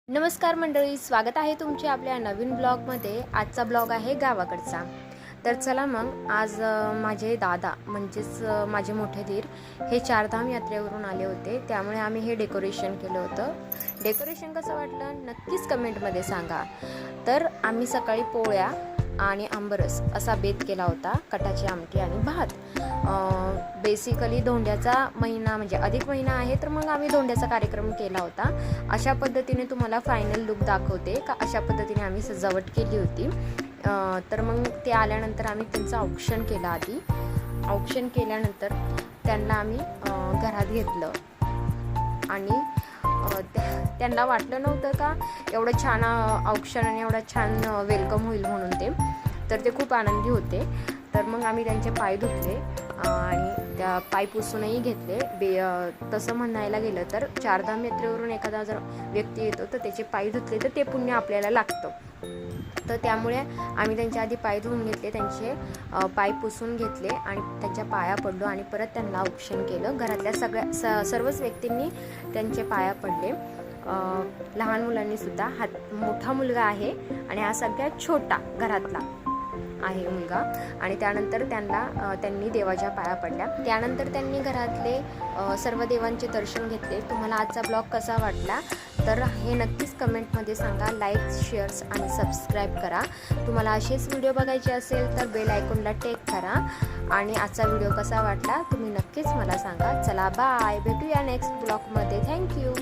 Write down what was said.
नमस्कार मंडळी, स्वागत आहे तुमचे आपल्या नवीन ब्लॉगमध्ये। आजचा ब्लॉग आहे गावाकडचा। तर चला मग आज माझे दादा म्हणजेच माझे मोठे धीर हे चारधाम यात्रेवरून आले होते, त्यामुळे आम्ही हे डेकोरेशन केलं होतं। डेकोरेशन कसं वाटलं नक्कीच कमेंटमध्ये सांगा। तर आम्ही सकाळी पोळ्या आणि आंबरस असा बेत केला होता, कटाची आमटी आणि भात। बेसिकली धोंड्याचा महिना म्हणजे अधिक महिना आहे, तर मग आम्ही धोंड्याचा कार्यक्रम केला होता। अशा पद्धतीने तुम्हाला फायनल लुक दाखवते का अशा पद्धतीने आम्ही सजावट केली होती। तर मग ते आल्यानंतर आम्ही त्यांचं औक्षण केलं। आधी औक्षण केल्यानंतर त्यांना आम्ही घरात घेतलं आणि त्यांना वाटलं नव्हतं का एवढं छान औक्षण आणि एवढं छान वेलकम होईल म्हणून तर ते खूप आनंदी होते। तर मग आम्ही त्यांचे पाय धुतले आणि त्या पाय पुसूनही घेतले। तसं म्हणायला गेलं तर चारधाम यात्रेवरून एखादा जर व्यक्ती येतो तर त्याचे पाय धुतले तर ते पुण्य आपल्याला लागतं। तर त्यामुळे आम्ही त्यांच्या आधी पाय धुवून घेतले, त्यांचे पाय पुसून घेतले आणि त्यांच्या पाया पडलो आणि परत त्यांना औक्षण केलं। घरातल्या सर्वच व्यक्तींनी त्यांचे पाया पडले, लहान मुलांनी सुद्धा। मोठा मुलगा आहे आणि हा सगळ्यात छोटा घरातला आहे मुलगा। आणि त्यानंतर त्यांनी देवाच्या पाया पडल्या। त्यानंतर त्यांनी घरातले सर्व देवांचे दर्शन घेतले। तुम्हाला आजचा ब्लॉग कसा वाटला तर हे नक्कीच कमेंटमध्ये सांगा। लाईक, शेअर्स आणि सबस्क्राईब करा। तुम्हाला असेच व्हिडिओ बघायचे असेल तर बेल आयकॉनला टेक करा। आणि आजचा व्हिडिओ कसा वाटला तुम्ही नक्कीच मला सांगा। चला बाय, भेटूया नेक्स्ट ब्लॉगमध्ये। थँक्यू।